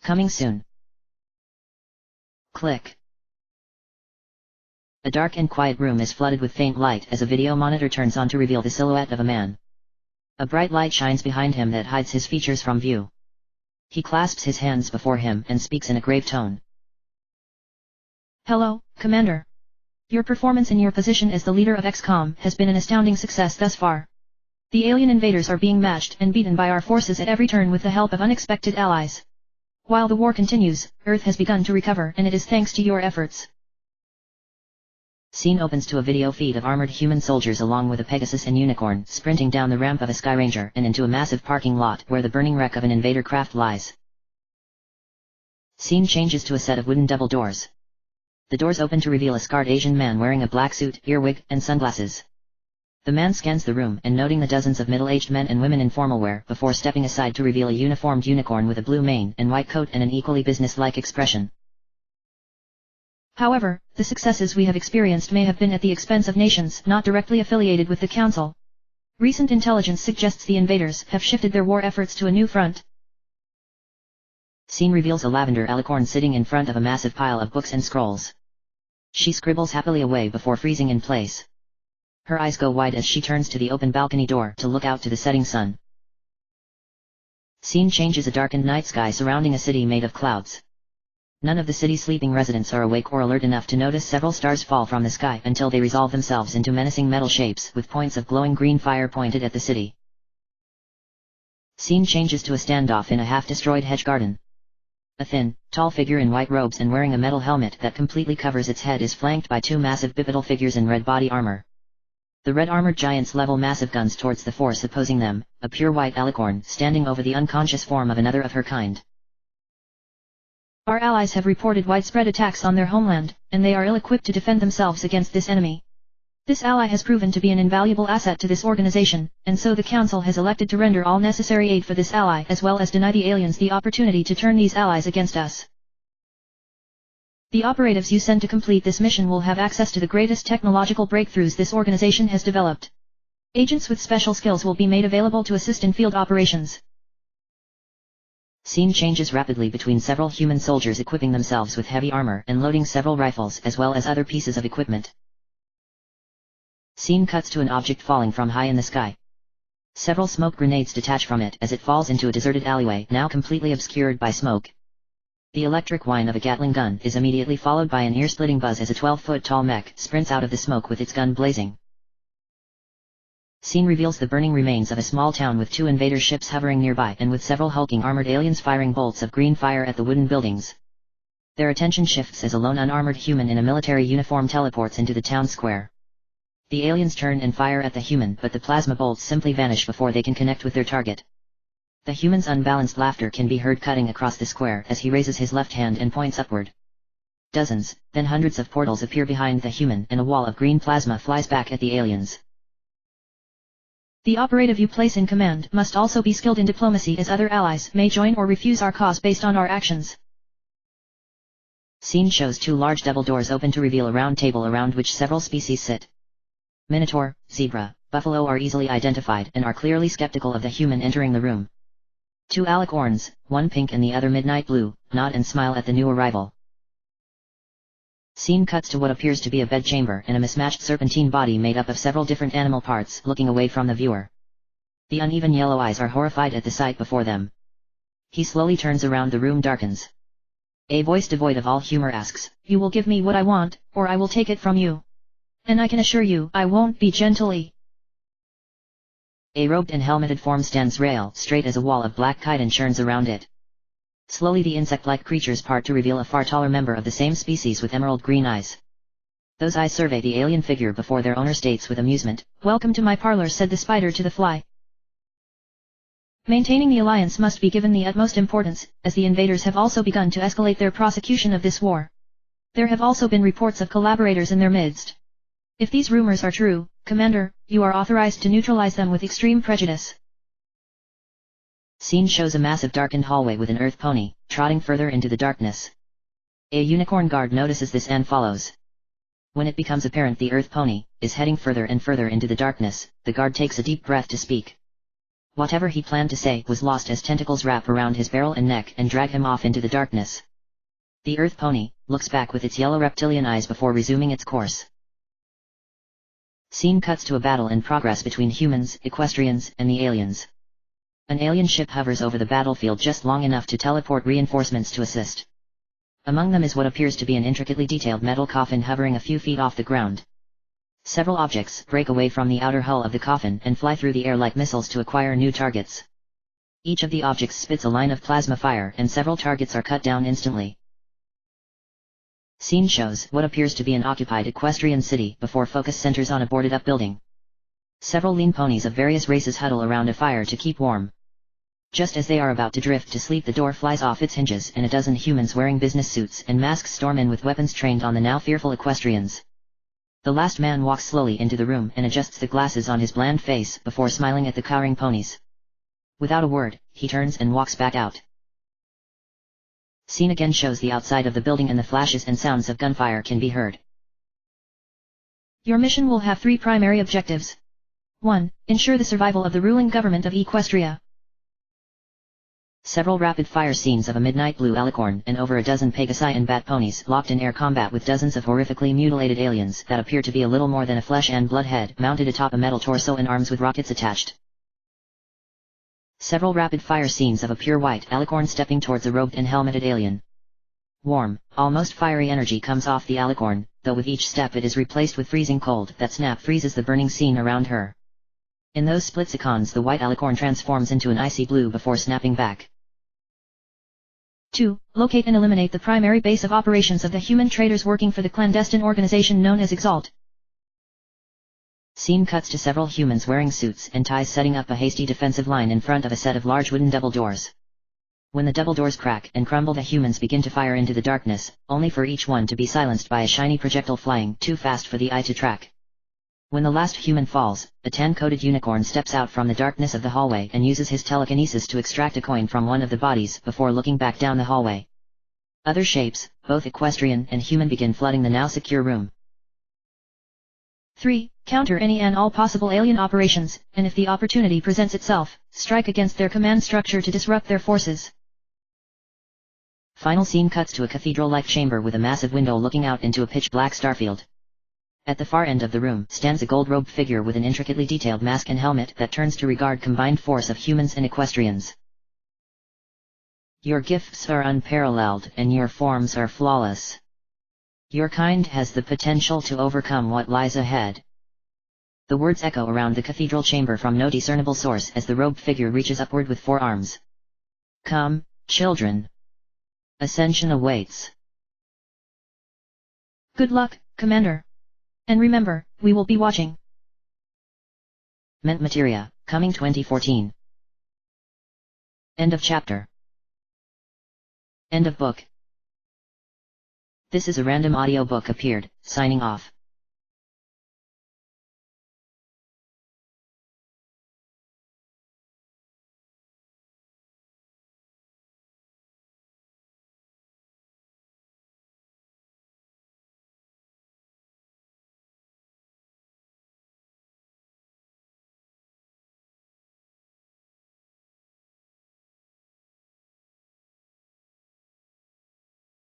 Coming soon. Click. A dark and quiet room is flooded with faint light as a video monitor turns on to reveal the silhouette of a man. A bright light shines behind him that hides his features from view. He clasps his hands before him and speaks in a grave tone. Hello, Commander. Your performance in your position as the leader of XCOM has been an astounding success thus far. The alien invaders are being matched and beaten by our forces at every turn with the help of unexpected allies. While the war continues, Earth has begun to recover, and it is thanks to your efforts. Scene opens to a video feed of armored human soldiers along with a Pegasus and Unicorn sprinting down the ramp of a Skyranger and into a massive parking lot where the burning wreck of an invader craft lies. Scene changes to a set of wooden double doors. The doors open to reveal a scarred Asian man wearing a black suit, earwig, and sunglasses. The man scans the room and noting the dozens of middle-aged men and women in formal wear before stepping aside to reveal a uniformed unicorn with a blue mane and white coat and an equally business-like expression. However, the successes we have experienced may have been at the expense of nations not directly affiliated with the Council. Recent intelligence suggests the invaders have shifted their war efforts to a new front. Scene reveals a lavender alicorn sitting in front of a massive pile of books and scrolls. She scribbles happily away before freezing in place. Her eyes go wide as she turns to the open balcony door to look out to the setting sun. Scene changes. A darkened night sky surrounding a city made of clouds. None of the city's sleeping residents are awake or alert enough to notice several stars fall from the sky until they resolve themselves into menacing metal shapes with points of glowing green fire pointed at the city. Scene changes to a standoff in a half-destroyed hedge garden. A thin, tall figure in white robes and wearing a metal helmet that completely covers its head is flanked by two massive bipedal figures in red body armor. The red armored giants level massive guns towards the force opposing them, a pure white alicorn standing over the unconscious form of another of her kind. Our allies have reported widespread attacks on their homeland, and they are ill-equipped to defend themselves against this enemy. This ally has proven to be an invaluable asset to this organization, and so the Council has elected to render all necessary aid for this ally as well as deny the aliens the opportunity to turn these allies against us. The operatives you send to complete this mission will have access to the greatest technological breakthroughs this organization has developed. Agents with special skills will be made available to assist in field operations. Scene changes rapidly between several human soldiers equipping themselves with heavy armor and loading several rifles as well as other pieces of equipment. Scene cuts to an object falling from high in the sky. Several smoke grenades detach from it as it falls into a deserted alleyway now completely obscured by smoke. The electric whine of a Gatling gun is immediately followed by an ear-splitting buzz as a 12-foot-tall mech sprints out of the smoke with its gun blazing. Scene reveals the burning remains of a small town with two invader ships hovering nearby and with several hulking armored aliens firing bolts of green fire at the wooden buildings. Their attention shifts as a lone unarmored human in a military uniform teleports into the town square. The aliens turn and fire at the human, but the plasma bolts simply vanish before they can connect with their target. The human's unbalanced laughter can be heard cutting across the square as he raises his left hand and points upward. Dozens, then hundreds of portals appear behind the human and a wall of green plasma flies back at the aliens. The operative you place in command must also be skilled in diplomacy, as other allies may join or refuse our cause based on our actions. Scene shows two large double doors open to reveal a round table around which several species sit. Minotaur, zebra, buffalo are easily identified and are clearly skeptical of the human entering the room. Two alicorns, one pink and the other midnight blue, nod and smile at the new arrival. Scene cuts to what appears to be a bedchamber and a mismatched serpentine body made up of several different animal parts looking away from the viewer. The uneven yellow eyes are horrified at the sight before them. He slowly turns around. The room darkens. A voice devoid of all humor asks, "You will give me what I want, or I will take it from you. And I can assure you, I won't be gently." A robed and helmeted form stands rail straight as a wall of black chitin churns around it. Slowly the insect-like creatures part to reveal a far taller member of the same species with emerald green eyes. Those eyes survey the alien figure before their owner states with amusement, "Welcome to my parlor," said the spider to the fly. Maintaining the alliance must be given the utmost importance, as the invaders have also begun to escalate their prosecution of this war. There have also been reports of collaborators in their midst. If these rumors are true, Commander, you are authorized to neutralize them with extreme prejudice. Scene shows a massive darkened hallway with an earth pony, trotting further into the darkness. A unicorn guard notices this and follows. When it becomes apparent the earth pony is heading further and further into the darkness, the guard takes a deep breath to speak. Whatever he planned to say was lost as tentacles wrap around his barrel and neck and drag him off into the darkness. The Earth Pony looks back with its yellow reptilian eyes before resuming its course. Scene cuts to a battle in progress between humans, equestrians, and the aliens. An alien ship hovers over the battlefield just long enough to teleport reinforcements to assist. Among them is what appears to be an intricately detailed metal coffin hovering a few feet off the ground. Several objects break away from the outer hull of the coffin and fly through the air like missiles to acquire new targets. Each of the objects spits a line of plasma fire and several targets are cut down instantly. Scene shows what appears to be an occupied equestrian city before focus centers on a boarded-up building. Several lean ponies of various races huddle around a fire to keep warm. Just as they are about to drift to sleep, the door flies off its hinges and a dozen humans wearing business suits and masks storm in with weapons trained on the now fearful equestrians. The last man walks slowly into the room and adjusts the glasses on his bland face before smiling at the cowering ponies. Without a word, he turns and walks back out. Scene again shows the outside of the building and the flashes and sounds of gunfire can be heard. Your mission will have 3 primary objectives. 1. Ensure the survival of the ruling government of Equestria. Several rapid-fire scenes of a midnight blue alicorn and over a dozen Pegasi and bat ponies locked in air combat with dozens of horrifically mutilated aliens that appear to be a little more than a flesh and blood head mounted atop a metal torso and arms with rockets attached. Several rapid-fire scenes of a pure white alicorn stepping towards a robed and helmeted alien. Warm, almost fiery energy comes off the alicorn, though with each step it is replaced with freezing cold that snap freezes the burning scene around her. In those split seconds the white alicorn transforms into an icy blue before snapping back. 2. Locate and eliminate the primary base of operations of the human traders working for the clandestine organization known as Exalt. Scene cuts to several humans wearing suits and ties setting up a hasty defensive line in front of a set of large wooden double doors. When the double doors crack and crumble, the humans begin to fire into the darkness, only for each one to be silenced by a shiny projectile flying too fast for the eye to track. When the last human falls, a tan-coated unicorn steps out from the darkness of the hallway and uses his telekinesis to extract a coin from one of the bodies before looking back down the hallway. Other shapes, both equestrian and human, begin flooding the now secure room. 3. Counter any and all possible alien operations, and if the opportunity presents itself, strike against their command structure to disrupt their forces. Final scene cuts to a cathedral-like chamber with a massive window looking out into a pitch-black starfield. At the far end of the room stands a gold-robed figure with an intricately detailed mask and helmet that turns to regard combined force of humans and equestrians. Your gifts are unparalleled and your forms are flawless. Your kind has the potential to overcome what lies ahead. The words echo around the cathedral chamber from no discernible source as the robed figure reaches upward with 4 arms. Come, children. Ascension awaits. Good luck, Commander. And remember, we will be watching. Ment Materia, coming 2014. End of chapter. End of book. This is a random audiobook appeared, signing off.